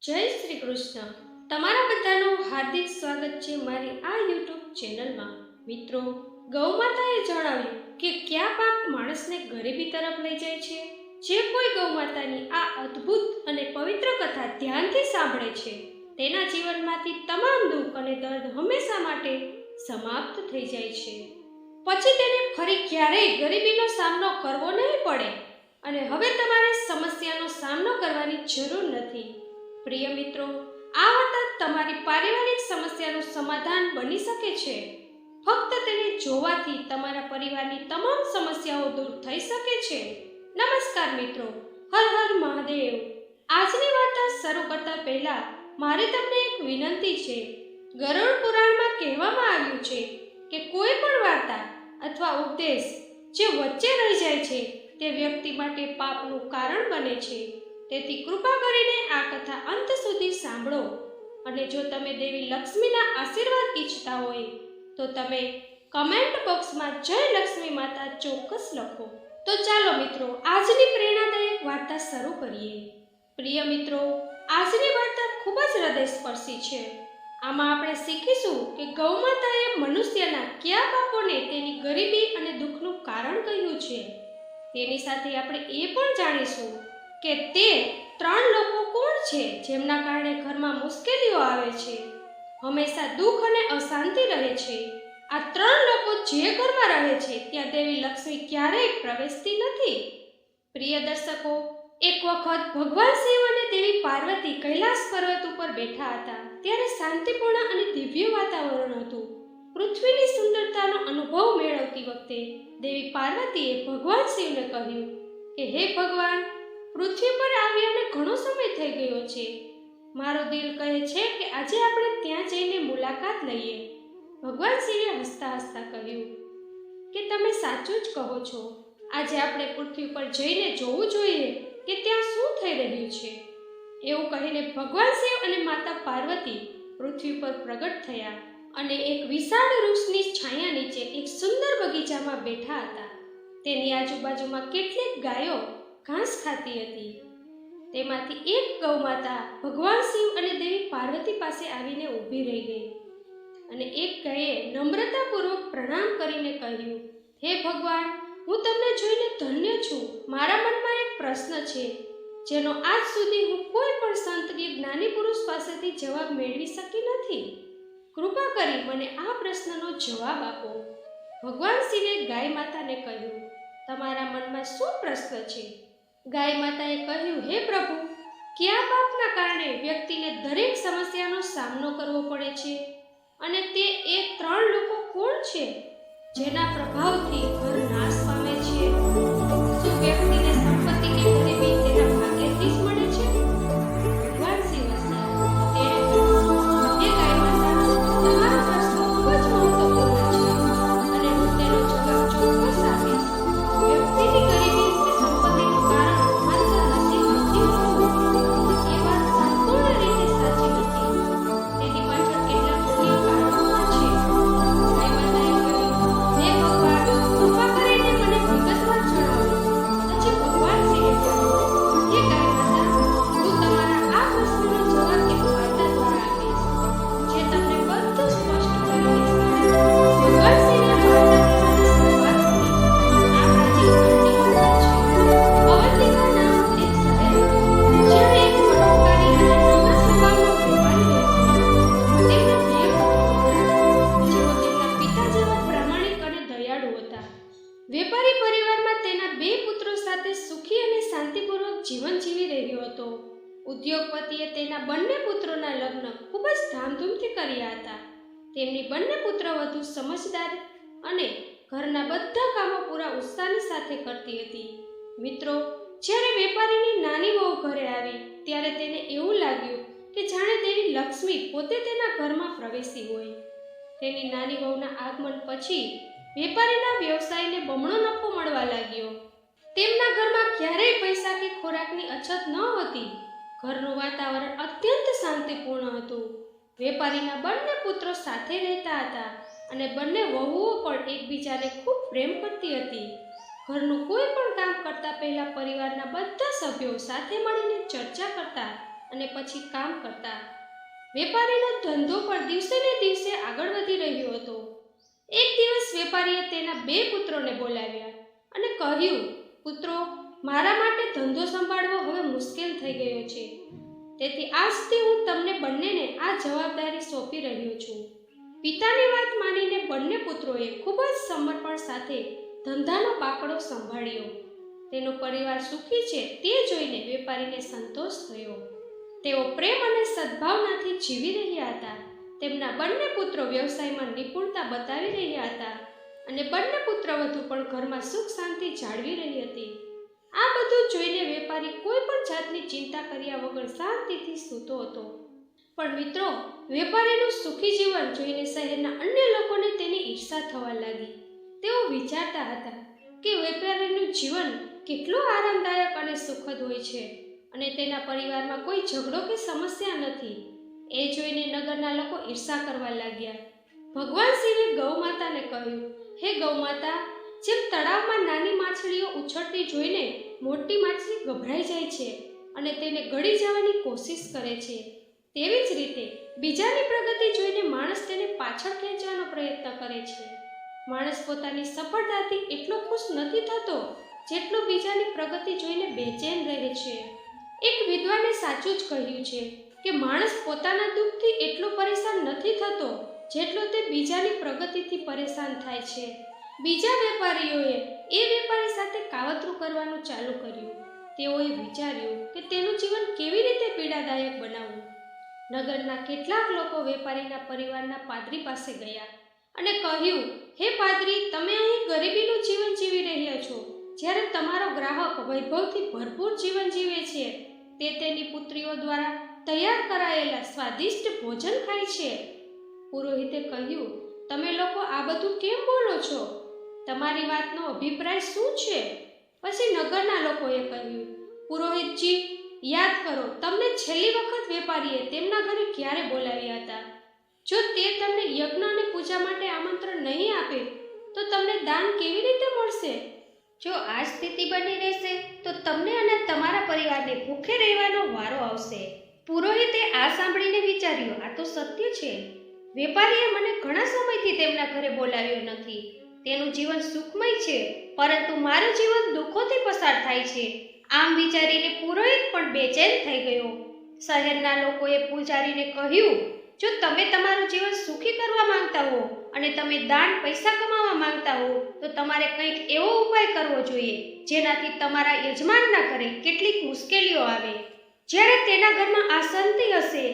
જય શ્રી કૃષ્ણ. તમારા બધાનું હાર્દિક સ્વાગત છે મારી આ યુટ્યુબ ચેનલમાં. મિત્રો, ગૌમાતાએ જણાવ્યું કે કયા પાપ માણસને ગરીબી તરફ લઈ જાય છે. જે કોઈ ગૌમાતાની આ અદ્ભુત અને પવિત્ર કથા ધ્યાનથી સાંભળે છે તેના જીવનમાંથી તમામ દુઃખ અને દર્દ હંમેશા માટે સમાપ્ત થઈ જાય છે. પછી તેને ફરી ક્યારેય ગરીબીનો સામનો કરવો નહીં પડે અને હવે તમારે સમસ્યાનો સામનો કરવાની જરૂર નથી. પ્રિય મિત્રો, આ વાર્તા તમારી પારિવારિક સમસ્યાનું સમાધાન બની શકે છે. ફક્ત તેને જોવાથી તમારા પરિવારની તમામ સમસ્યાઓ દૂર થઈ શકે છે. નમસ્કાર મિત્રો, હર હર મહાદેવ. આજની વાર્તા શરૂ કરતા પહેલા મારી તમને એક વિનંતી છે. ગરુડ પુરાણમાં કહેવામાં આવ્યું છે કે કોઈ પણ વાર્તા અથવા ઉપદેશ જે વચ્ચે રહી જાય છે તે વ્યક્તિ માટે પાપનું કારણ બને છે. તેથી કૃપા કરીને આ કથા અંત સુધી સાંભળો અને જો તમે દેવી લક્ષ્મીના આશીર્વાદ ઈચ્છતા હોય તો તમે કમેન્ટ બોક્સમાં જય લક્ષ્મી માતા ચોક્કસ લખો. તો ચાલો મિત્રો, આજની પ્રેરણાદાયક વાર્તા શરૂ કરીએ. પ્રિય મિત્રો, આજની વાર્તા ખૂબ જ હૃદયસ્પર્શી છે. આમાં આપણે શીખીશું કે ગૌમાતાએ મનુષ્યના કયા પાપોને તેની ગરીબી અને દુઃખનું કારણ કહ્યું છે. તેની સાથે આપણે એ પણ જાણીશું કે તે 3 લોકો કોણ છે જેમના કારણે ઘરમાં મુશ્કેલીઓ આવે છે, હંમેશા દુઃખ અને અશાંતિ રહે છે. આ 3 લોકો જે ઘરમાં રહે છે ત્યાં દેવી લક્ષ્મી ક્યારેય પ્રવેશતી નથી. પ્રિય દર્શકો, એક વખત ભગવાન શિવ અને દેવી પાર્વતી કૈલાસ પર્વત ઉપર બેઠા હતા. ત્યારે શાંતિપૂર્ણ અને દિવ્ય વાતાવરણ હતું. પૃથ્વીની સુંદરતાનો અનુભવ મેળવતી વખતે દેવી પાર્વતીએ ભગવાન શિવને કહ્યું કે હે ભગવાન, પૃથ્વી પર આવ્યાને ઘણો સમય થઈ ગયો છે. મારું દિલ કહે છે કે આજે આપણે ત્યાં જઈને મુલાકાત લઈએ. ભગવાન શિવે હસતા હસતા કહ્યું કે તમે સાચું જ કહો છો. આજે આપણે પૃથ્વી પર જઈને જોવું જોઈએ કે ત્યાં શું થઈ રહ્યું છે. એવું કહીને ભગવાન શિવ અને માતા પાર્વતી પૃથ્વી પર પ્રગટ થયા અને એક વિશાળ વૃક્ષની છાયા નીચે એક સુંદર બગીચામાં બેઠા હતા. તેની આજુબાજુમાં કેટલીક ગાયો ઘાસ ખાતી હતી. તેમાંથી એક ગૌમાતા ભગવાન શિવ અને દેવી પાર્વતી પાસે આવીને ઊભી રહી ગઈ અને એક ગાયે નમ્રતાપૂર્વક પ્રણામ કરીને કહ્યું, હે ભગવાન, હું તમને જોઈને ધન્ય છું. મારા મનમાં એક પ્રશ્ન છે જેનો આજ સુધી હું કોઈ પણ સંત કે જ્ઞાની પુરુષ પાસેથી જવાબ મેળવી શકી નથી. કૃપા કરી મને આ પ્રશ્નનો જવાબ આપો. ભગવાન શિવે ગાય માતાને કહ્યું, તમારા મનમાં શું પ્રશ્ન છે? ગાય માતાએ કહ્યું, હે પ્રભુ, કયા પાપના કારણે વ્યક્તિને દરેક સમસ્યાનો સામનો કરવો પડે છે અને તે એ 3 લોકો કોણ છે જેના પ્રભાવથી ઘર નાશ પામે છે? શું વ્યક્તિને સંપત્તિ કે ગરીબી તેના ભાગ્યથી જ મળે છે? ભગવાન શિવ હસ્યા. તેણે કહ્યું, હે ગાય માતા, તમારો પ્રશ્ન ખૂબ જ મહત્વપૂર્ણ છે અને હું તેનો જવાબ ચોક્કસ આપીશ. વ્યક્તિની ગરીબી કે સંપત્તિનું કારણ માત્ર નસીબ નથી હોતું. એ વાત સંપૂર્ણ રીતે સાચી નથી. તેની પાછળ કેટલાક મુખ્ય કારણો પણ છે. ગાય માતાએ કહ્યું, હે ભગવાન, કૃપા કરીને મને વિગતવાર જણાવો. પછી ભગવાન શિવે કહ્યું, હે ગાય માતા, હું તમારા આ પ્રશ્નનો જવાબ એક વાર્તા દ્વારા આપીશ જે તમને બધું સ્પષ્ટ કરી દેશે. ભગવાન શિવે વાર્તા કહેવાની શરૂઆત કરી. આ પ્રાચીન ભારતીય વાર્તા છે. અવંતિકા નામનું એક શહેર હતું જ્યાં એક પરોપકારી અને નમ્ર સ્વભાવનો વેપારી રહેતો હતો. તેમના 2 પુત્રો હતા જેઓ તેમના પિતા જેવા પ્રામાણિક અને દયાળુ હતા. વેપારી પરિવારમાં તેના 2 પુત્રો સાથે સુખી અને શાંતિપૂર્વક જીવન જીવી રહ્યો હતો. ઉદ્યોગપતિએ તેના બંને પુત્રોના લગ્ન ખૂબ જ ધામધૂમથી કર્યા હતા. તેમની બંને પુત્રવધુ સમજદાર અને ઘરના બધા કામો પૂરા ઉત્સાહની સાથે કરતી હતી. મિત્રો, જ્યારે વેપારીની નાની વહુ ઘરે આવી ત્યારે તેને એવું લાગ્યું કે જાણે દેવી લક્ષ્મી પોતે તેના ઘરમાં પ્રવેશી હોય. તેની નાની વહુના આગમન પછી વેપારીના વ્યવસાયને બમણો નફો મળવા લાગ્યો. તેમના ઘરમાં ક્યારેય પૈસા કે ખોરાકની અછત ન હતી. ઘરનું વાતાવરણ અત્યંત શાંતિપૂર્ણ હતું. વેપારીના બંને પુત્રો સાથે રહેતા હતા અને બંને વહુઓ પણ એકબીજાને ખૂબ પ્રેમ કરતી હતી. ઘરનું કોઈ પણ કામ કરતા પહેલા પરિવારના બધા સભ્યો સાથે મળીને ચર્ચા કરતા અને પછી કામ કરતા. વેપારીનો ધંધો પણ દિવસે ને દિવસે આગળ વધી રહ્યો હતો. એક દિવસ વેપારીએ તેના 2 પુત્રોને બોલાવ્યા અને કહ્યું, પુત્રો, મારા માટે ધંધો સંભાળવો હવે મુશ્કેલ થઈ ગયો છે. તેથી આજથી હું તમને બંનેને આ જવાબદારી સોંપી રહ્યો છું. પિતાની વાત માનીને બંને પુત્રોએ ખૂબ જ સમર્પણ સાથે ધંધાનો બાકડો સંભાળ્યો. તેનો પરિવાર સુખી છે તે જોઈને વેપારીને સંતોષ થયો. તેઓ પ્રેમ અને સદ્ભાવનાથી જીવી રહ્યા હતા. તેમના બંને પુત્રો વ્યવસાયમાં નિપુણતા બતાવી રહ્યા હતા અને બંને પુત્રવધુ પણ ઘરમાં સુખ શાંતિ જાળવી રહી હતી. આ બધું જોઈને વેપારી કોઈ પણ જાતની ચિંતા કર્યા વગર શાંતિથી સૂતો હતો. પણ મિત્રો, વેપારીનું સુખી જીવન જોઈને શહેરના અન્ય લોકોને તેની ઈર્ષા થવા લાગી. તેઓ વિચારતા હતા કે વેપારીનું જીવન કેટલું આરામદાયક અને સુખદ હોય છે અને તેના પરિવારમાં કોઈ ઝઘડો કે સમસ્યા નથી. એ જોઈને નગરના લોકો ઈર્ષા કરવા લાગ્યા. ભગવાન શિવે ગૌ માતાને કહ્યું, હે ગૌ માતા, જેમ તળાવમાં નાની માછલીઓ ઉછળતી જોઈને મોટી માછલી ગભરાઈ જાય છે અને તેને ગળી જવાની કોશિશ કરે છે, તેવી જ રીતે બીજાની પ્રગતિ જોઈને માણસ તેને પાછળ ખેંચવાનો પ્રયત્ન કરે છે. માણસ પોતાની સફળતાથી એટલો ખુશ નથી થતો જેટલો બીજાની પ્રગતિ જોઈને બેચેન રહે છે. એક વિદ્વાને સાચું જ કહ્યું છે કે માણસ પોતાના દુઃખથી એટલો પરેશાન નથી થતો જેટલો તે બીજાની પ્રગતિથી પરેશાન થાય છે. બીજા વેપારીઓએ એ વેપારી સાથે કાવતરું કરવાનું ચાલુ કર્યું. તેઓએ વિચાર્યું કે તેનું જીવન કેવી રીતે પીડાદાયક બનાવવું. નગરના કેટલાક લોકો વેપારીના પરિવારના પાદરી પાસે ગયા અને કહ્યું, હે પાદરી, તમે અહીં ગરીબીનું જીવન જીવી રહ્યા છો, જ્યારે તમારો ગ્રાહક વૈભવથી ભરપૂર જીવન જીવે છે. તે તેની પુત્રીઓ દ્વારા તૈયાર કરાયેલા સ્વાદિષ્ટ ભોજન ખાય છે. પુરોહિતે કહ્યું, તમે લોકો આ બધું કેમ બોલો છો? તમારી વાતનો અભિપ્રાય શું છે? પછી નગરના લોકોએ કહ્યું, પુરોહિતજી, યાદ કરો, તમને છેલ્લી વખત વેપારીએ તેમના ઘરે ક્યારે બોલાવ્યા હતા? જો તે તમને યજ્ઞ અને પૂજા માટે આમંત્રણ નહીં આપે તો તમને દાન કેવી રીતે મળશે? જો આ સ્થિતિ બની રહેશે તો તમને અને તમારા પરિવારને ભૂખે રહેવાનો વારો આવશે. પુરોહિતે આ સાંભળીને વિચાર્યું, આ તો સત્ય છે. વેપારીએ મને ઘણા સમયથી તેમના ઘરે બોલાવ્યો નથી. તેનું જીવન સુખમય છે, પરંતુ મારું જીવન દુઃખોથી પસાર થાય છે. આમ વિચારીને પુરોહિત પણ બેચેન થઈ ગયો. શહેરના લોકોએ પૂજારીને કહ્યું, જો તમે તમારું જીવન સુખી કરવા માંગતા હો અને તમે દાન પૈસા કમાવા માંગતા હો તો તમારે કંઈક એવો ઉપાય કરવો જોઈએ જેનાથી તમારા યજમાનના ઘરે કેટલીક મુશ્કેલીઓ આવે. જ્યારે તેના ઘરમાં અશાંતિ હશે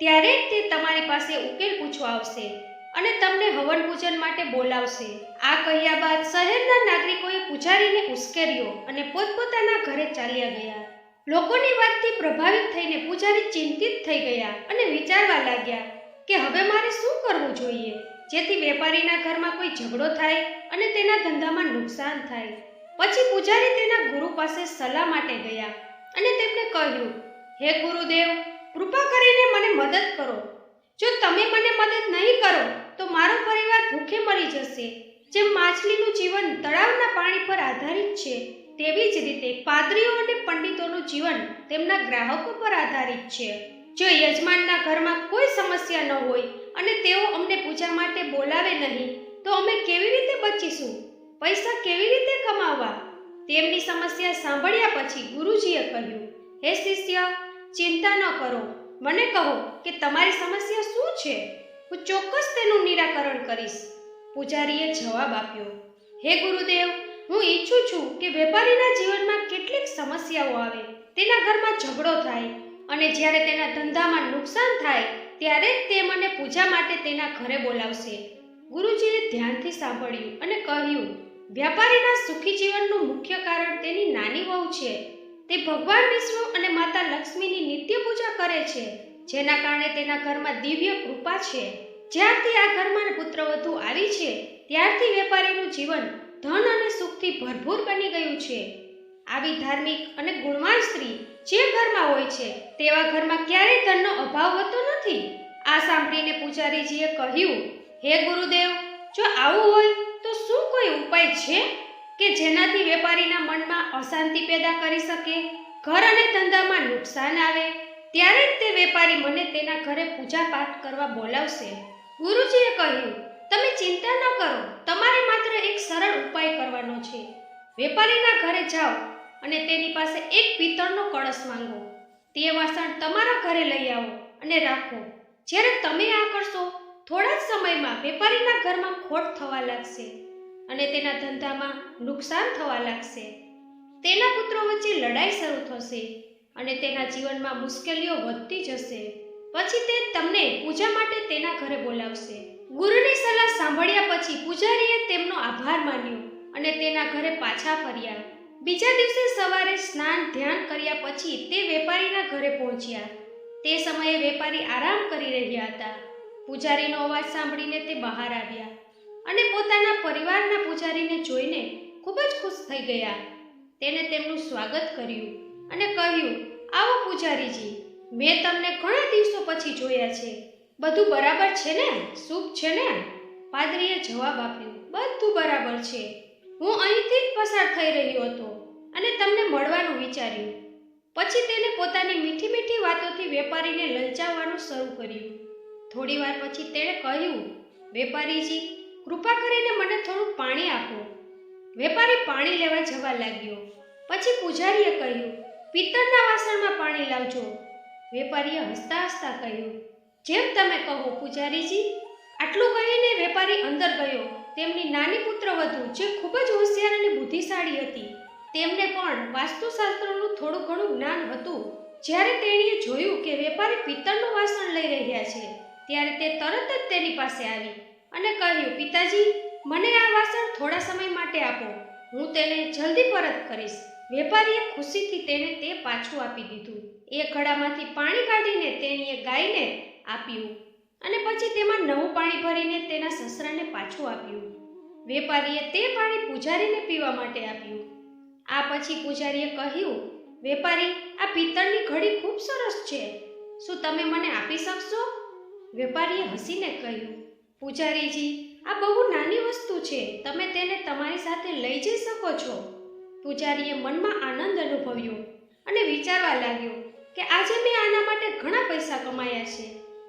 ત્યારે તે તમારી પાસે ઉકેલ પૂછવા આવશે અને તમને હવન પૂજન માટે બોલાવશે. આ કહ્યા બાદ શહેરના નાગરિકોએ પૂજારીને ઉશ્કેર્યો અને પોતપોતાના ઘરે ચાલ્યા ગયા. લોકોની વાતથી પ્રભાવિત થઈને પૂજારી ચિંતિત થઈ ગયા અને વિચારવા લાગ્યા કે હવે મારે શું કરવું જોઈએ જેથી વેપારીના ઘરમાં કોઈ ઝઘડો થાય અને તેના ધંધામાં નુકસાન થાય. પછી પૂજારી તેના ગુરુ પાસે સલાહ માટે ગયા અને તેમને કહ્યું, હે ગુરુદેવ, કૃપા કરીને મને મદદ કરો. જો તમે મને મદદ નહીં કરો તો મારો પરિવાર ભૂખે મરી જશે. જેમ માછલીનું જીવન તળાવના પાણી પર આધારિત છે તેવી જ રીતે પાદરીઓ અને પંડિતોનું જીવન તેમના ગ્રાહકો પર આધારિત છે. જો યજમાનના ઘરમાં કોઈ સમસ્યા ન હોય અને તેઓ અમને પૂજા માટે બોલાવે નહીં તો અમે કેવી રીતે બચીશું? પૈસા કેવી રીતે કમાવવા? તેમની સમસ્યા સાંભળ્યા પછી ગુરુજીએ કહ્યું, હે શિષ્ય, ચિંતા ન કરો. મને કહો કે તમારી સમસ્યા શું છે? હું ચોક્કસ તેનું નિરાકરણ કરીશ. પૂજારીએ જવાબ આપ્યો, હે ગુરુદેવ, હું ઈચ્છું છું કે વેપારીના જીવનમાં કેટલીક સમસ્યાઓ આવે, તેના ઘરમાં ઝઘડો થાય અને જ્યારે તેના ધંધામાં નુકસાન થાય ત્યારે જ તે મને પૂજા માટે તેના ઘરે બોલાવશે. ગુરુજીએ ધ્યાનથી સાંભળ્યું અને કહ્યું, વ્યાપારીના સુખી જીવનનું મુખ્ય કારણ તેની નાની વહુ છે. તે ભગવાન વિષ્ણુ અને માતા લક્ષ્મીની નિત્ય પૂજા કરે છે, જેના કારણે તેના ઘરમાં દિવ્ય કૃપા છે. જ્યારથી આ ઘરમાં પુત્રવધુ આવી છે ત્યારથી વેપારીનું જીવન ધન અને સુખથી ભરપૂર બની ગયું છે. આવી ધાર્મિક અને ગુણવાન સ્ત્રી જે ઘરમાં હોય છે તેવા ઘરમાં ક્યારેય ધનનો અભાવ હોતો નથી. આ સાંભળીને પૂજારીજીએ કહ્યું, હે ગુરુદેવ, જો આવું હોય તો શું કોઈ ઉપાય છે કે જેનાથી વેપારીના મનમાં અશાંતિ પેદા કરી શકે, ઘર અને ધંધામાં નુકસાન આવે ત્યારે જ તે વેપારી મને તેના ઘરે પૂજા પાઠ કરવા બોલાવશે. ગુરુજીએ કહ્યું, તમે ચિંતા ન કરો, તમારે માત્ર એક સરળ ઉપાય કરવાનો છે. વેપારીના ઘરે જાઓ અને તેની પાસે એક પિત્તળનો કળશ માંગો. તે વાસણ તમારા ઘરે લઈ આવો અને રાખો. જ્યારે તમે આ કરશો, થોડા જ સમયમાં વેપારીના ઘરમાં ખોટ થવા લાગશે અને તેના ધંધામાં નુકસાન થવા લાગશે. તેના પુત્રો વચ્ચે લડાઈ શરૂ થશે અને તેના જીવનમાં મુશ્કેલીઓ વધતી જશે. પછી તે તમને પૂજા માટે તેના ઘરે બોલાવશે. ગુરુની સલાહ સાંભળ્યા પછી પૂજારીએ તેમનો આભાર માન્યો અને તેના ઘરે પાછા ફર્યા. બીજા દિવસે સવારે સ્નાન ધ્યાન કર્યા પછી તે વેપારીના ઘરે પહોંચ્યા. તે સમયે વેપારી આરામ કરી રહ્યા હતા. પૂજારીનો અવાજ સાંભળીને તે બહાર આવ્યા અને પોતાના પરિવારના પૂજારીને જોઈને ખૂબ જ ખુશ થઈ ગયા. તેને તેમનું સ્વાગત કર્યું અને કહ્યું, આવો પૂજારીજી, મેં તમને ઘણા દિવસો પછી જોયા છે. બધું બરાબર છે ને? શુભ છે ને? પાદરીએ જવાબ આપ્યો, બધું બરાબર છે. હું અહીંથી જ પસાર થઈ રહ્યો હતો અને તમને મળવાનું વિચાર્યું. પછી તેને પોતાની મીઠી મીઠી વાતોથી વેપારીને લલચાવવાનું શરૂ કર્યું. થોડી વાર પછી તેણે કહ્યું, વેપારીજી, કૃપા કરીને મને થોડું પાણી આપો. વેપારી પાણી લેવા જવા લાગ્યો. પછી પૂજારીએ કહ્યું, પિત્તળના વાસણમાં પાણી લાવજો. વેપારીએ હસતા હસતા કહ્યું, જેમ તમે કહો પૂજારીજી. આટલું કહીને વેપારી અંદર ગયો. તેમની નાની પુત્રવધુ, જે ખૂબ જ હોશિયાર અને બુદ્ધિશાળી હતી, તેમને પણ વાસ્તુશાસ્ત્રનું થોડું ઘણું જ્ઞાન હતું. જ્યારે તેણીએ જોયું કે વેપારી પિત્તળનું વાસણ લઈ રહ્યા છે, ત્યારે તે તરત જ તેની પાસે આવી અને કહ્યું, પિતાજી, મને આ વાસણ થોડા સમય માટે આપો. હું તેને જલ્દી પરત કરીશ. વેપારીએ ખુશીથી તેને તે પાછું આપી દીધું. એ ઘડામાંથી પાણી કાઢીને તેણીએ ગાયને આપ્યું અને પછી તેમાં નવું પાણી ભરીને તેના સસરાને પાછું આપ્યું. વેપારીએ તે પાણી પૂજારીને પીવા માટે આપ્યું. આ પછી પૂજારીએ કહ્યું, વેપારી, આ પિત્તળની ઘડી ખૂબ સરસ છે. શું તમે મને આપી શકશો? વેપારીએ હસીને કહ્યું, પૂજારીજી, આ બહુ નાની વસ્તુ છે. તમે તેને તમારી સાથે લઈ જઈ શકો છો. પૂજારીએ મનમાં આનંદ અનુભવ્યો અને વિચારવા લાગ્યો કે આજે મેં આના માટે ઘણા પૈસા કમાયા છે.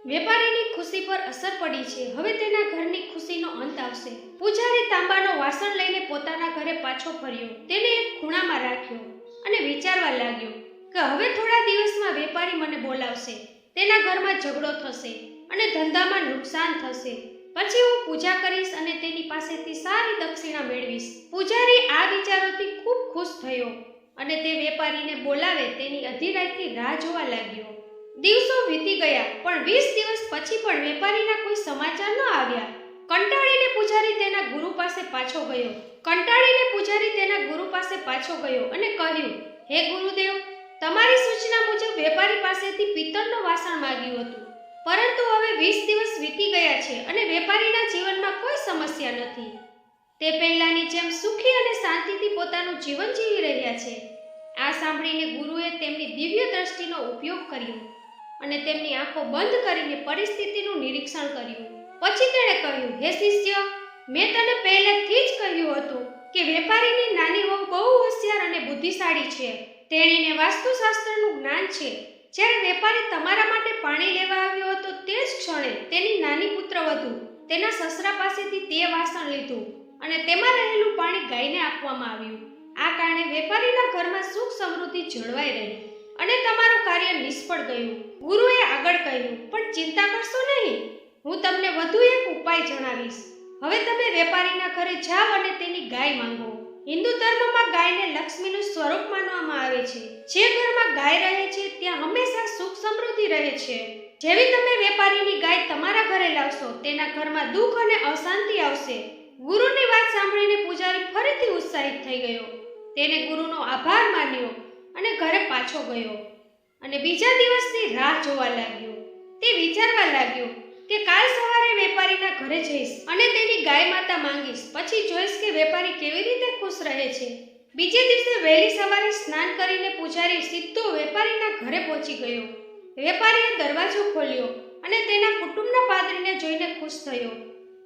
વેપારીની ખુશી પર અસર પડી છે. હવે તેના ઘરની ખુશીનો અંત આવશે. પૂજારી તાંબાનો વાસણ લઈને પોતાના ઘરે પાછો ફર્યો. તેને એક ખૂણામાં રાખ્યો અને વિચારવા લાગ્યો કે હવે થોડા દિવસમાં વેપારી મને બોલાવશે. તેના ઘરમાં ઝઘડો થશે અને ધંધામાં નુકસાન થશે. પછી હું પૂજા કરીશ અને તેની પાસેથી સારી દક્ષિણા મેળવીશ. પૂજારી આ વિચારોથી ખૂબ ખુશ થયો અને તે વેપારીને બોલાવે તેની અધી રાતથી રાહ જોવા લાગ્યો. દિવસો વીતી ગયા, પણ 20 દિવસ પછી પણ વેપારીના કોઈ સમાચાર ન આવ્યા. કંટાળીને પૂજારી તેના ગુરુ પાસે પાછો ગયો અને કહ્યું, હે ગુરુદેવ, તમારી સૂચના મુજબ વેપારી પાસેથી પિત્તળનું વાસણ માંગ્યું હતું, પરંતુ હવે 20 દિવસ વીતી ગયા છે અને વેપારીના જીવનમાં કોઈ સમસ્યા નથી. તે પહેલાની જેમ સુખી અને શાંતિથી પોતાનું જીવન જીવી રહ્યા છે. આ સાંભળીને ગુરુએ તેમની દિવ્ય દ્રષ્ટિનો ઉપયોગ કર્યો અને તેમની આંખો બંધ કરીને પરિસ્થિતિનું નિરીક્ષણ કર્યું. પછી તેણે કહ્યું, હે શિષ્ય, મેં તને પહેલેથી જ કહ્યું હતું કે વેપારીની નાની વહુ બહુ હોશિયાર અને બુદ્ધિશાળી છે. તેણીને વાસ્તુશાસ્ત્રનું જ્ઞાન છે. જ્યારે વેપારી તમારા માટે પાણી લેવા આવ્યો હતો તે જ ક્ષણે તેની નાની પુત્રવધુ તેના સસરા પાસેથી તે વાસણ લીધું અને તેમાં રહેલું પાણી ગાયને આપવામાં આવ્યું. આ કારણે વેપારીના ઘરમાં સુખ સમૃદ્ધિ જળવાઈ રહી અને તમારું કાર્ય નિષ્ફળ ગયું. ગુરુએ આગળ કહ્યું, પણ ચિંતા કરશો નહીં, હું તમને વધુ એક ઉપાય જણાવીશ. હવે તમે વેપારીના ઘરે જાઓ અને તેની ગાય માંગો. હિન્દુ ધર્મમાં ગાયને લક્ષ્મીનું સ્વરૂપ માનવામાં આવે છે. જે ઘરમાં ગાય રહે છે ત્યાં હંમેશા સુખ સમૃદ્ધિ રહે છે. જેવી તમે વેપારીની ગાય તમારા ઘરે લાવશો, તેના ઘરમાં દુઃખ અને અશાંતિ આવશે. ગુરુની વાત સાંભળીને પૂજારી ફરીથી ઉત્સાહિત થઈ ગયો. તેને ગુરુનો આભાર માન્યો અને ઘરે પાછો ગયો અને બીજા દિવસની રાહ જોવા લાગ્યો. તે વિચારવા લાગ્યો કે કાલ સવારે વેપારીના ઘરે જઈશ અને તેની ગાય માતા માંગીશ. પછી જોઈશ કે વેપારી કેવી રીતે ખુશ રહે છે. બીજે દિવસે વહેલી સવારે સ્નાન કરીને પૂજારી સીધો વેપારીના ઘરે પહોંચી ગયો. વેપારીએ દરવાજો ખોલ્યો અને તેના કુટુંબના પાદરીને જોઈને ખુશ થયો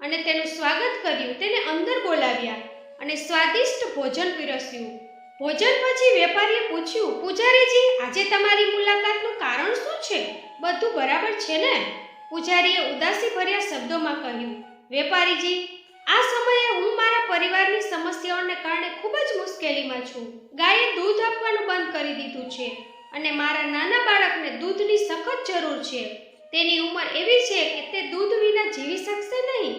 અને તેનું સ્વાગત કર્યું. તેને અંદર બોલાવ્યા અને સ્વાદિષ્ટ ભોજન પીરસ્યું. ભોજન પછી વેપારીએ પૂછ્યું, પૂજારીજી, આજે તમારી મુલાકાતનું કારણ શું છે? બધું બરાબર છે ને? પૂજારીએ ઉદાસી ભર્યા શબ્દોમાં કહ્યું, વેપારીજી, આ સમયે હું મારા પરિવારની સમસ્યાઓને કારણે ખૂબ જ મુશ્કેલીમાં છું. ગાયે દૂધ આપવાનું બંધ કરી દીધું છે અને મારા નાના બાળકને દૂધની સખત જરૂર છે. તેની ઉંમર એવી છે કે તે દૂધ વિના જીવી શકશે નહીં.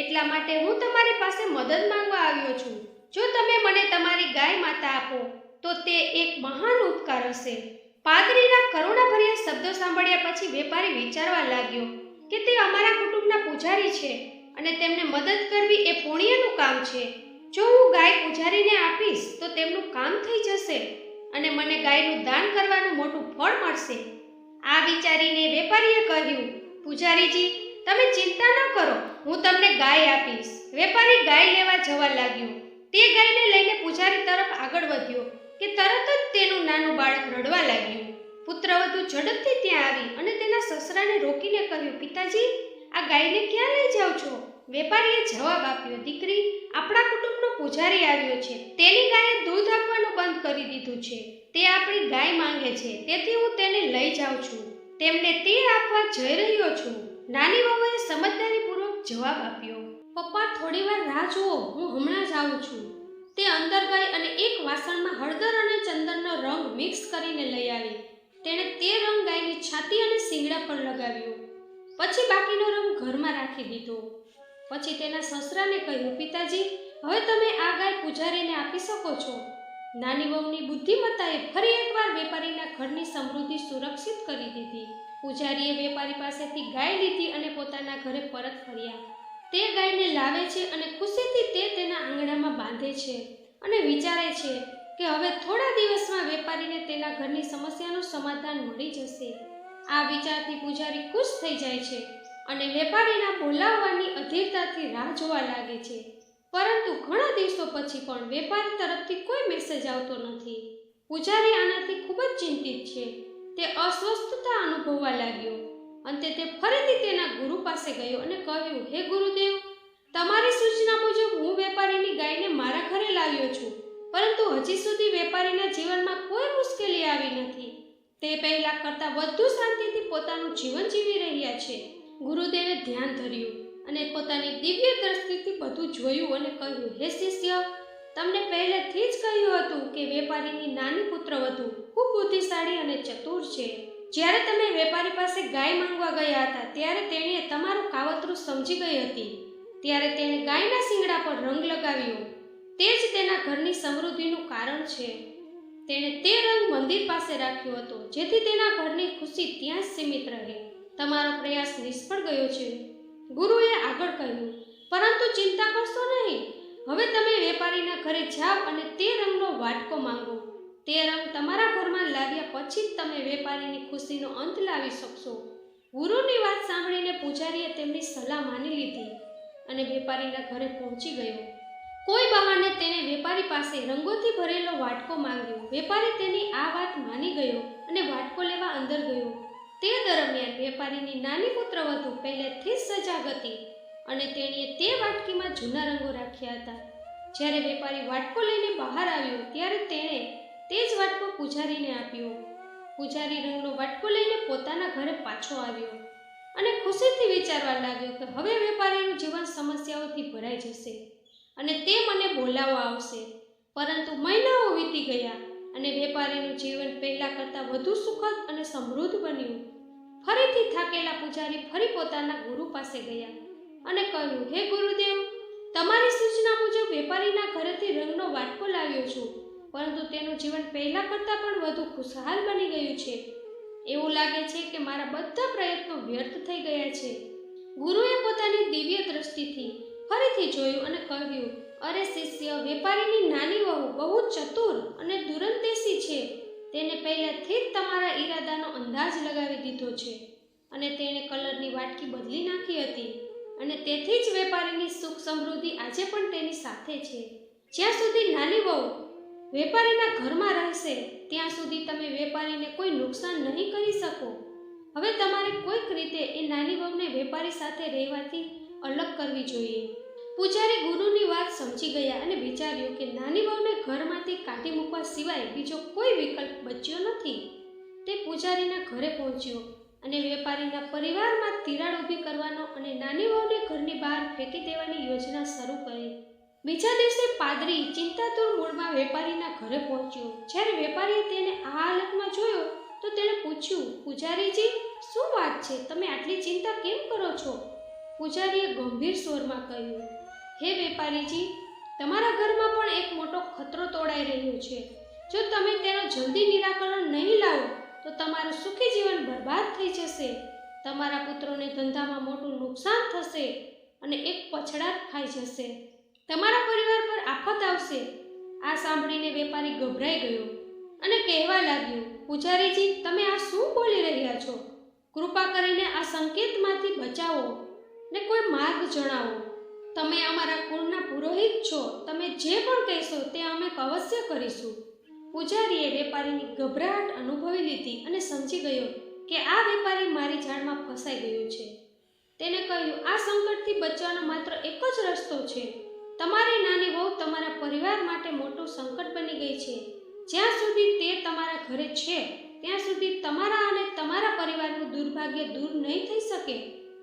એટલા માટે હું તમારી પાસે મદદ માંગવા આવ્યો છું. જો તમે મને તમારી ગાય માતા આપો તો તે એક મહાન ઉપકાર હશે. પાદરીના કરુણાભર્યા શબ્દો સાંભળ્યા પછી વેપારી વિચારવા લાગ્યો કે તે અમારા કુટુંબના પૂજારી છે અને તેમને મદદ કરવી એ પુણ્યનું કામ છે. જો હું ગાય પૂજારીને આપીશ તો તેમનું કામ થઈ જશે અને મને ગાયનું દાન કરવાનું મોટું ફળ મળશે. આ વિચારીને વેપારીએ કહ્યું, પૂજારીજી, તમે ચિંતા ન કરો, હું તમને ગાય આપીશ. વેપારી ગાય લેવા જવા લાગ્યો. તે ગાયને લઈને પૂજારી તરફ આગળ વધ્યો કે તરત જ તેનું નાનું બાળક રડવા લાગ્યું. પુત્રવધુ ઝડપથી ત્યાં આવી અને તેના સસરાને રોકીને કહ્યું, પિતાજી, આ ગાયને ક્યાં લઈ જાઓ છો? વેપારીએ જવાબ આપ્યો, દીકરી, આપણા કુટુંબનો પૂજારી આવ્યો છે. તેની ગાયે દૂધ આપવાનું બંધ કરી દીધું છે. તે આપણી ગાય માંગે છે, તેથી હું તેને લઈ જાઉં છું. તેમને તે આપવા જઈ રહ્યો છું. નાની વહુએ સમજદારીપૂર્વક જવાબ આપ્યો, પપ્પા, થોડીવાર રાહ જુઓ, હું હમણાં જ આવું છું. તે અંદર ગઈ અને એક વાસણમાં હળદર અને ચંદનનો રંગ મિક્સ કરીને લઈ આવી. તેણે તે રંગ ગાયની છાતી અને શિંગડા પર લગાવ્યો. પછી બાકીનો રંગ ઘરમાં રાખી દીધો. પછી તેના સસરાને કહ્યું, પિતાજી, હવે તમે આ ગાય પૂજારીને આપી શકો છો. નાની વહુની બુદ્ધિમત્તાએ ફરી એકવાર વેપારીના ઘરની સમૃદ્ધિ સુરક્ષિત કરી દીધી. પૂજારીએ વેપારી પાસેથી ગાય લીધી અને પોતાના ઘરે પરત ફર્યા. તે ગાયને લાવે છે અને ખુશીથી તે તેના આંગણામાં બાંધે છે અને વિચારે છે કે હવે થોડા દિવસમાં વેપારીને તેના ઘરની સમસ્યાનું સમાધાન મળી જશે. આ વિચારથી પૂજારી ખુશ થઈ જાય છે અને વેપારીના બોલાવવાની અધીરતાથી રાહ જોવા લાગે છે. પરંતુ ઘણા દિવસો પછી પણ વેપારી તરફથી કોઈ મેસેજ આવતો નથી. પૂજારી આનાથી ખૂબ જ ચિંતિત છે. તે અસ્વસ્થતા અનુભવવા લાગ્યો. અંતે તે ફરીથી તેના ગુરુ પાસે ગયો અને કહ્યું, હે ગુરુદેવ, તમારી સૂચના મુજબ હું વેપારીની ગાયને મારા ઘરે લાવ્યો છું, પરંતુ હજી સુધી વેપારીના જીવનમાં કોઈ મુશ્કેલી આવી નથી. તે પહેલા કરતાં વધુ શાંતિથી પોતાનું જીવન જીવી રહ્યા છે. ગુરુદેવે ધ્યાન ધર્યું અને પોતાની દિવ્ય દ્રષ્ટિથી બધું જોયું અને કહ્યું, હે શિષ્ય, તમને પહેલેથી જ કહ્યું હતું કે વેપારીની નાની પુત્રવધુ ખૂબ બુદ્ધિશાળી અને ચતુર છે. જ્યારે તમે વેપારી પાસે ગાય માંગવા ગયા હતા ત્યારે તેણે તમારું કાવતરું સમજી ગઈ હતી. ત્યારે તેણે ગાયના શિંગડા પર રંગ લગાવ્યો. તે જ તેના ઘરની સમૃદ્ધિનું કારણ છે. તેણે તે રંગ મંદિર પાસે રાખ્યો હતો જેથી તેના ઘરની ખુશી ત્યાં જ સીમિત રહે. તમારો પ્રયાસ નિષ્ફળ ગયો છે. ગુરુએ આગળ કહ્યું, પરંતુ ચિંતા કરશો નહીં. હવે તમે વેપારીના ઘરે જાઓ અને તે રંગનો વાટકો માંગો. તે રંગ તમારા ઘરમાં લાવ્યા પછી જ તમે વેપારીની ખુશીનો અંત લાવી શકશો. ગુરુની વાત સાંભળીને પૂજારીએ તેમની સલાહ માની લીધી અને વેપારીના ઘરે પહોંચી ગયો. કોઈ બહાને તેણે વેપારી પાસે રંગોથી ભરેલો વાટકો માંગ્યો. વેપારી તેની આ વાત માની ગયો અને વાટકો લેવા અંદર ગયો. તે દરમિયાન વેપારીની નાની પુત્રવધુ પહેલેથી જ સજાગ હતી અને તેણીએ તે વાટકીમાં જૂના રંગો રાખ્યા હતા. જ્યારે વેપારી વાટકો લઈને બહાર આવ્યો ત્યારે તેણે તે જ વાટકો પૂજારીને આપ્યો. પૂજારી રંગનો વાટકો લઈને પોતાના ઘરે પાછો આવ્યો અને ખુશીથી વિચારવા લાગ્યો કે હવે વેપારીનું જીવન સમસ્યાઓથી ભરાઈ જશે અને તે મને બોલાવવા આવશે. પરંતુ મહિનાઓ વીતી ગયા અને વેપારીનું જીવન પહેલા કરતાં વધુ સુખદ અને સમૃદ્ધ બન્યું. ફરીથી થાકેલા પૂજારી ફરી પોતાના ગુરુ પાસે ગયા અને કહ્યું, હે ગુરુદેવ, તમારી સૂચના મુજબ વેપારીના ઘરેથી રંગનો વાટકો લાવ્યો છું, પરંતુ તેનું જીવન પહેલા કરતાં પણ વધુ ખુશહાલ બની ગયું છે. એવું લાગે છે કે મારા બધા પ્રયત્નો વ્યર્થ થઈ ગયા છે. ગુરુએ પોતાની દિવ્ય દ્રષ્ટિથી ફરીથી જોયું અને કહ્યું, અરે શિષ્ય, વેપારીની નાની વહુ બહુ ચતુર અને દૂરંદેશી છે. તેને પહેલાથી જ તમારા ઈરાદાનો અંદાજ લગાવી દીધો છે અને તેણે કલરની વાટકી બદલી નાખી હતી અને તેથી જ વેપારીની સુખ સમૃદ્ધિ આજે પણ તેની સાથે છે. જ્યાં સુધી નાની વહુ વેપારીના ઘરમાં રહેશે ત્યાં સુધી તમે વેપારીને કોઈ નુકસાન નહીં કરી શકો. હવે તમારે કોઈક રીતે એ નાની વહુને વેપારી સાથે રહેવાથી અલગ કરવી જોઈએ. પૂજારી ગુરુની વાત સમજી ગયા અને વિચાર્યું કે નાની વહુને ઘરમાંથી કાઢી મૂકવા સિવાય બીજો કોઈ વિકલ્પ બચ્યો નથી. તે પૂજારીના ઘરે પહોંચ્યો અને વેપારીના પરિવારમાં તિરાડ ઊભી કરવાનો અને નાની વહુને ઘરની બહાર ફેંકી દેવાની યોજના શરૂ કરી. બીજા દિવસે પાદરી ચિંતાતુર મૂળમાં વેપારીના ઘરે પહોંચ્યો. જ્યારે વેપારીએ તેને આ હાલતમાં જોયો તો તેણે પૂછ્યું, પૂજારીજી, શું વાત છે? તમે આટલી ચિંતા કેમ કરો છો? પૂજારીએ ગંભીર સ્વરમાં કહ્યું, હે વેપારીજી, તમારા ઘરમાં પણ એક મોટો ખતરો તોડાઈ રહ્યો છે. જો તમે તેનું જલ્દી નિરાકરણ નહીં લાવો તો તમારું સુખી જીવન બરબાદ થઈ જશે. તમારા પુત્રોને ધંધામાં મોટું નુકસાન થશે અને એક પછડાટ ખાઈ જશે. તમારા પરિવાર પર આફત આવશે. આ સાંભળીને વેપારી ગભરાઈ ગયો અને કહેવા લાગ્યો, પૂજારીજી, તમે આ શું બોલી રહ્યા છો? કૃપા કરીને આ સંકેતમાંથી બચાવો ને કોઈ માર્ગ જણાવો. તમે અમારા કુળના પુરોહિત છો. તમે જે પણ કહેશો તે અમે અવશ્ય કરીશું. પૂજારીએ વેપારીની ગભરાટ અનુભવી લીધી અને સમજી ગયો કે આ વેપારી મારી જાળમાં ફસાઈ ગયો છે. તેને કહ્યું, આ સંકટથી બચવાનો માત્ર એક જ રસ્તો છે. તમારી નાની વહુ તમારા પરિવાર માટે મોટું સંકટ બની ગઈ છે. જ્યાં સુધી તે તમારા ઘરે છે ત્યાં સુધી તમારા અને તમારા પરિવારનું દુર્ભાગ્ય દૂર નહીં થઈ શકે.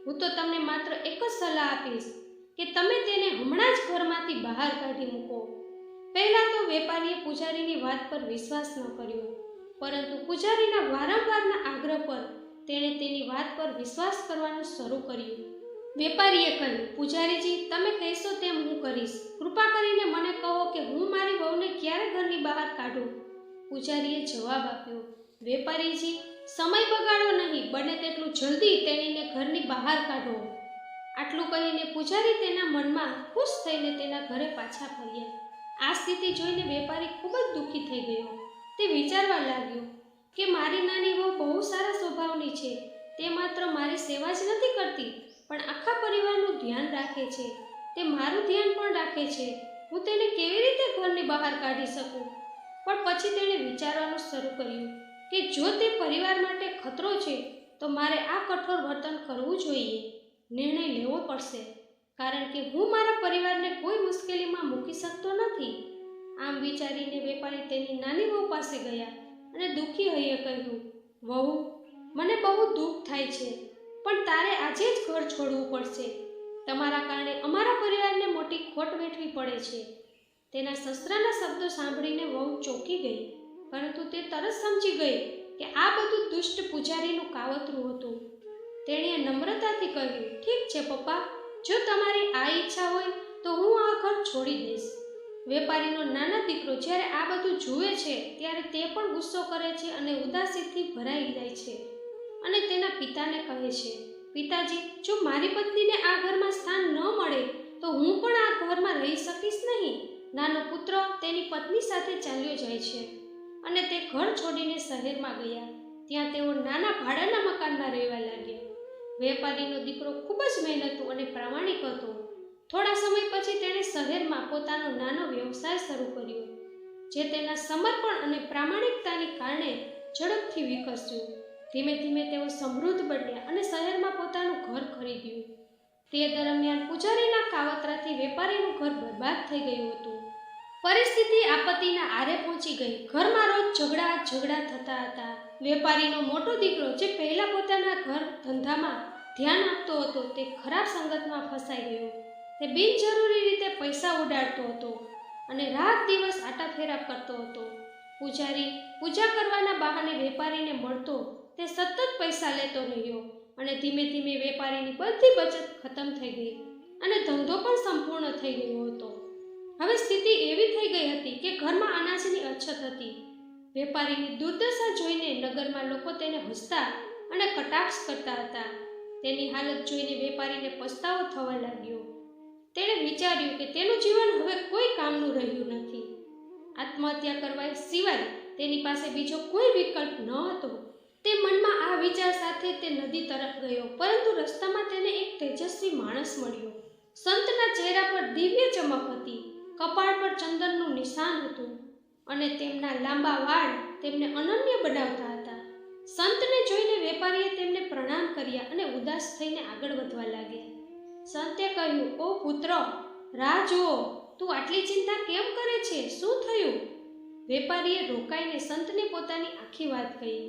હું તો તમને માત્ર એક જ સલાહ આપીશ કે તમે તેને હમણાં જ ઘરમાંથી બહાર કાઢી મૂકો. પહેલાં તો વેપારીએ પૂજારીની વાત પર વિશ્વાસ ન કર્યો, પરંતુ પૂજારીના વારંવારના આગ્રહ પર તેણે તેની વાત પર વિશ્વાસ કરવાનું શરૂ કર્યું. વેપારીએ કહ્યું, પૂજારીજી, તમે કહેશો તેમ હું કરીશ. કૃપા કરીને મને કહો કે હું મારી વહુને ક્યારે ઘરની બહાર કાઢું? પૂજારીએ જવાબ આપ્યો, વેપારીજી, સમય બગાડો નહીં, બને તેટલું જલ્દી તેણીને ઘરની બહાર કાઢો. આટલું કહીને પૂજારી તેના મનમાં ખુશ થઈને તેના ઘરે પાછા ફર્યા. આ સ્થિતિ જોઈને વેપારી ખૂબ જ દુઃખી થઈ ગયો. તે વિચારવા લાગ્યો કે મારી નાની વહુ બહુ સારા સ્વભાવની છે. તે માત્ર મારી સેવા જ નથી કરતી, પણ આખા પરિવારનું ધ્યાન રાખે છે. તે મારું ધ્યાન પણ રાખે છે. હું તેને કેવી રીતે ઘરની બહાર કાઢી શકું? પણ પછી તેણે વિચારવાનું શરૂ કર્યું કે જો તે પરિવાર માટે ખતરો છે તો મારે આ કઠોર વર્તન કરવું જોઈએ. નિર્ણય લેવો પડશે, કારણ કે હું મારા પરિવારને કોઈ મુશ્કેલીમાં મૂકી શકતો નથી. આમ વિચારીને વેપારી તેની નાની વહુ પાસે ગયા અને દુઃખી હૈયે કહ્યું, વહુ, મને બહુ દુઃખ થાય છે, પણ તારે આજે જ ઘર છોડવું પડશે. તમારા કારણે અમારા પરિવારને મોટી ખોટ વેઠવી પડે છે. તેના સસરાના શબ્દો સાંભળીને વહુ ચોંકી ગઈ, પરંતુ તે તરત સમજી ગઈ કે આ બધું દુષ્ટ પૂજારીનું કાવતરું હતું. તેણીએ નમ્રતાથી કહ્યું, ઠીક છે પપ્પા, જો તમારી આ ઈચ્છા હોય તો હું આ ઘર છોડી દઈશ. વેપારીનો નાનો દીકરો જ્યારે આ બધું જુએ છે ત્યારે તે પણ ગુસ્સો કરે છે અને ઉદાસીથી ભરાઈ જાય છે અને તેના પિતાને કહે છે, પિતાજી, જો મારી પત્નીને આ ઘરમાં સ્થાન ન મળે તો હું પણ આ ઘરમાં રહી શકીશ નહીં. નાનો પુત્ર તેની પત્ની સાથે ચાલ્યો જાય છે અને તે ઘર છોડીને શહેરમાં ગયા. ત્યાં તેઓ નાના ભાડાના મકાનમાં રહેવા લાગ્યા. વેપારીનો દીકરો ખૂબ જ મહેનતુ અને પ્રામાણિક હતો. થોડા સમય પછી તેણે શહેરમાં પોતાનો નાનો વ્યવસાય શરૂ કર્યો, જે તેના સમર્પણ અને પ્રામાણિકતાને કારણે ઝડપથી વિકસ્યું. ધીમે ધીમે તેઓ સમૃદ્ધ બન્યા અને શહેરમાં પોતાનું ઘર ખરીદ્યું. તે દરમિયાન પૂજારીના કાવતરાથી વેપારીનું ઘર બરબાદ થઈ ગયું હતું. પરિસ્થિતિ આપત્તિના આરે પહોંચી ગઈ. ઘરમાં રોજ ઝઘડા થતા હતા. વેપારીનો મોટો દીકરો, જે પહેલા પોતાના ઘર ધંધામાં ધ્યાન આપતો હતો, તે ખરાબ સંગતમાં ફસાઈ ગયો. તે બિનજરૂરી રીતે પૈસા ઉડાડતો હતો અને રાત દિવસ આટાફેરા કરતો હતો. પૂજારી પૂજા કરવાના બહાને વેપારીને મળતો તે સતત પૈસા લેતો રહ્યો અને ધીમે ધીમે વેપારીની બધી બચત ખતમ થઈ ગઈ અને ધંધો પણ સંપૂર્ણ થઈ ગયો હતો. હવે સ્થિતિ એવી થઈ ગઈ હતી કે ઘરમાં અનાજની અછત હતી. વેપારીની દુર્દશા જોઈને નગરમાં લોકો તેને હસતા અને કટાક્ષ કરતા હતા. તેની હાલત જોઈને વેપારીને પસ્તાવો થવા લાગ્યો. તેણે વિચાર્યું કે તેનું જીવન હવે કોઈ કામનું રહ્યું નથી. આત્મહત્યા કરવા સિવાય તેની પાસે બીજો કોઈ વિકલ્પ ન હતો. તે મનમાં આ વિચાર સાથે તે નદી તરફ ગયો, પરંતુ રસ્તામાં તેને એક તેજસ્વી માણસ મળ્યો. સંતના ચહેરા પર દિવ્ય ચમક હતી, કપાળ પર ચંદનનું નિશાન હતું અને તેમના લાંબા વાળ તેમને અનન્ય બનાવતા હતા. સંતને જોઈને વેપારીએ તેમને પ્રણામ કર્યા અને ઉદાસ થઈને આગળ વધવા લાગ્યા. સંતે કહ્યું, ઓ પુત્ર, રાહ જુઓ, તું આટલી ચિંતા કેમ કરે છે? શું થયું? વેપારીએ રોકાઈને સંતને પોતાની આખી વાત કહી.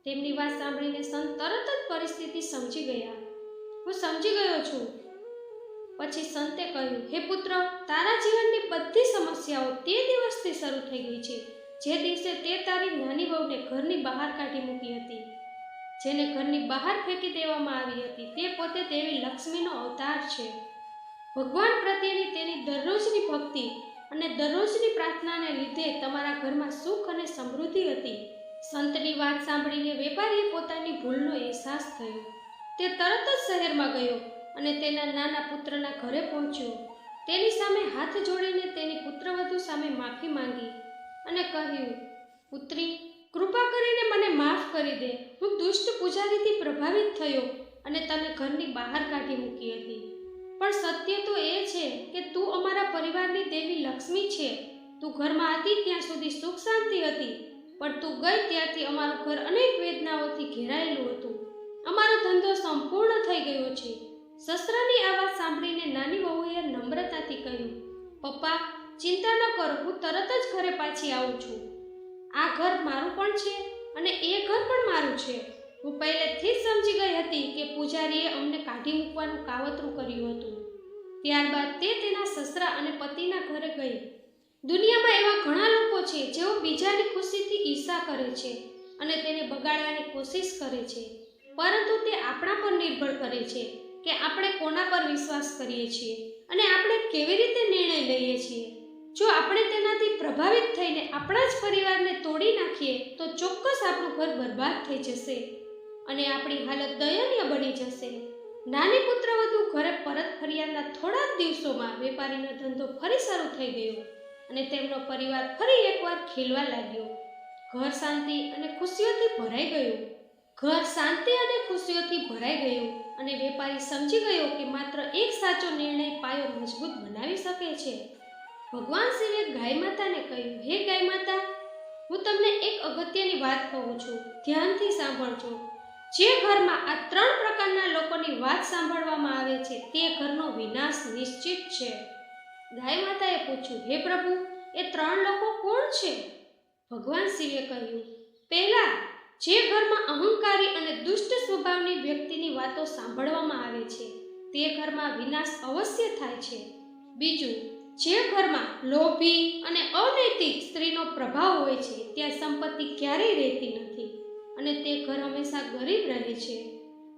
તેમની વાત સાંભળીને સંત તરત જ પરિસ્થિતિ સમજી ગયા. હું સમજી ગયો છું. પછી સંતે કહ્યું, હે પુત્ર, તારા જીવનની બધી સમસ્યાઓ તે દિવસથી શરૂ થઈ ગઈ છે જે દિવસે તે તારી નાની વહુને ઘરની બહાર કાઢી મૂકી હતી. જેને ઘરની બહાર ફેંકી દેવામાં આવી હતી તે પોતે દેવી લક્ષ્મીનો અવતાર છે. ભગવાન પ્રત્યેની તેની દરરોજની ભક્તિ અને દરરોજની પ્રાર્થનાને લીધે તમારા ઘરમાં સુખ અને સમૃદ્ધિ હતી. સંતની વાત સાંભળીને વેપારીએ પોતાની ભૂલનો અહેસાસ થયો. તે તરત જ શહેરમાં ગયો અને તેના નાના પુત્રના ઘરે પહોંચ્યો. તેની સામે હાથ જોડીને તેની પુત્રવધુ સામે માફી માંગી અને કહ્યું, પુત્રી, કૃપા કરીને મને માફ કરી દે. હું દુષ્ટ પૂજારીથી પ્રભાવિત થયો અને તને ઘરની બહાર કાઢી મૂકી હતી. પણ સત્ય તો એ છે કે તું અમારા પરિવારની દેવી લક્ષ્મી છે. તું ઘરમાં હતી ત્યાં સુધી સુખ શાંતિ હતી, પણ તું ગઈ ત્યારથી અમારું ઘર અનેક વેદનાઓથી ઘેરાયેલું હતું. અમારો ધંધો સંપૂર્ણ થઈ ગયો છે. સસરાની આ વાત સાંભળીને નાની વહુએ નમ્રતાથી કહ્યું, પપ્પા, ચિંતા ન કરો, હું તરત જ ઘરે પાછી આવું છું. આ ઘર મારું પણ છે અને એ ઘર પણ મારું છે. હું પહેલેથી જ સમજી ગઈ હતી કે પૂજારીએ અમને કાઢી મૂકવાનું કાવતરું કર્યું હતું. ત્યારબાદ તે તેના સસરા અને પતિના ઘરે ગઈ. દુનિયામાં એવા ઘણા લોકો છે જેઓ બીજાની ખુશીથી ઈર્ષા કરે છે અને તેને બગાડવાની કોશિશ કરે છે, પરંતુ તે આપણા પર નિર્ભર કરે છે કે આપણે કોના પર વિશ્વાસ કરીએ છીએ અને આપણે કેવી રીતે નિર્ણય લઈએ છીએ. જો આપણે તેનાથી પ્રભાવિત થઈને આપણા જ પરિવારને તોડી નાખીએ તો ચોક્કસ આપણું ઘર બરબાદ થઈ જશે અને આપણી હાલત દયનીય બની જશે. નાની પુત્રવધુ ઘરે પરત ફર્યાના થોડા જ દિવસોમાં વેપારીનો ધંધો ફરી શરૂ થઈ ગયો અને તેમનો પરિવાર ફરી એકવાર ખીલવા લાગ્યો. ઘર શાંતિ અને ખુશીઓથી ભરાઈ ગયું અને વેપારી સમજી ગયો કે માત્ર એક સાચો નિર્ણય પાયો મજબૂત બનાવી શકે છે. ભગવાન શિવે ગાય માતાને કહ્યું, હે ગાય માતા, હું તમને એક અગત્યની વાત કહું છું, ધ્યાનથી સાંભળજો. જે ઘરમાં આ 3 પ્રકારના લોકોની વાત સાંભળવામાં આવે છે તે ઘરનો વિનાશ નિશ્ચિત છે. ગાય માતાએ પૂછ્યું, હે પ્રભુ, એ 3 લોકો કોણ છે? ભગવાન શિવે કહ્યું, પહેલા, જે ઘરમાં અહંકારી અને દુષ્ટ સ્વભાવની વ્યક્તિની વાતો સાંભળવામાં આવે છે તે ઘરમાં વિનાશ અવશ્ય થાય છે. બીજું, જે ઘરમાં લોભી અને અનૈતિક સ્ત્રીનો પ્રભાવ હોય છે ત્યાં સંપત્તિ ક્યારેય રહેતી નથી અને તે ઘર હંમેશા ગરીબ રહે છે.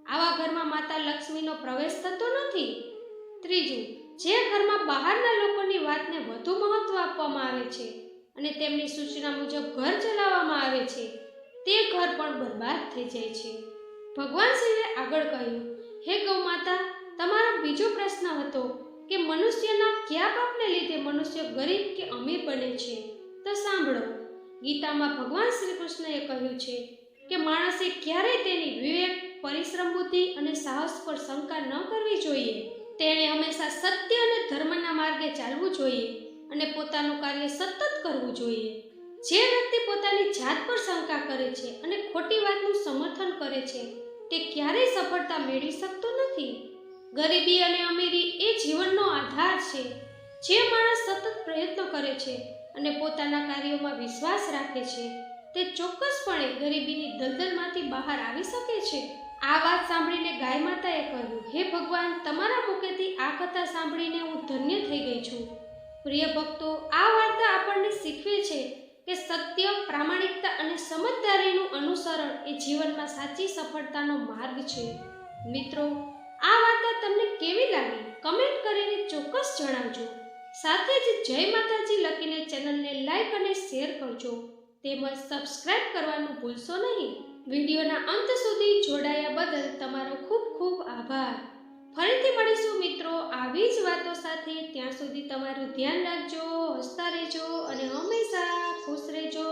આવા ઘરમાં માતા લક્ષ્મીનો પ્રવેશ થતો નથી. ત્રીજું, જે ઘરમાં બહારના લોકોની વાતને વધુ મહત્વ આપવામાં આવે છે અને તેમની સૂચના મુજબ ઘર ચલાવવામાં આવે છે તે ઘર પણ બરબાદ થઈ જાય છે. ભગવાન શિવે આગળ કહ્યું, હે ગૌ માતા, તમારો બીજો પ્રશ્ન હતો કે મનુષ્યના કયા પાપને લીધે મનુષ્ય ગરીબ કે અમીર બને છે. તો સાંભળો, ગીતામાં ભગવાન શ્રી કૃષ્ણએ કહ્યું છે કે માણસે ક્યારેય તેની વિવેક, પરિશ્રમ બુદ્ધિ અને સાહસ પર શંકા ન કરવી જોઈએ. તેણે હંમેશા સત્ય અને ધર્મના માર્ગે ચાલવું જોઈએ અને પોતાનું કાર્ય સતત કરવું જોઈએ. જે વ્યક્તિ પોતાની જાત પર શંકા કરે છે અને ખોટી વાતનું સમર્થન કરે છે તે ક્યારેય સફળતા મેળવી શકતો નથી. ગરીબી અને અમીરી એ જીવનનો આધાર છે. જે માણસ સતત પ્રયત્ન કરે છે અને પોતાના કાર્યોમાં વિશ્વાસ રાખે છે તે ચોક્કસપણે ગરીબીની દલદલમાંથી બહાર આવી શકે છે. આ વાત સાંભળીને ગાય માતાએ કહ્યું, હે ભગવાન, તમારા મુખેથી આ કથા સાંભળીને હું ધન્ય થઈ ગઈ છું. પ્રિય ભક્તો, આ વાર્તા આપણને શીખવે છે કે સત્ય, પ્રામાણિકતા અને સમજદારીનું અનુસરણ એ જીવનમાં સાચી સફળતાનો માર્ગ છે. મિત્રો, આ વાર્તા તમને કેવી લાગી? કમેન્ટ કરીને ચોક્કસ જણાવજો. સાથે જ જય માતાજી લખીને ચેનલને લાઈક અને શેર કરજો તેમજ સબસ્ક્રાઇબ કરવાનું ભૂલશો નહીં. વિડીયોના અંત સુધી જોડાયા બદલ તમારો ખૂબ ખૂબ આભાર. ફરીથી મળીશું મિત્રો આવી જ વાતો સાથે. ત્યાં સુધી તમારું ધ્યાન રાખજો, હસતા રહેજો અને હંમેશા ખુશ રહેજો.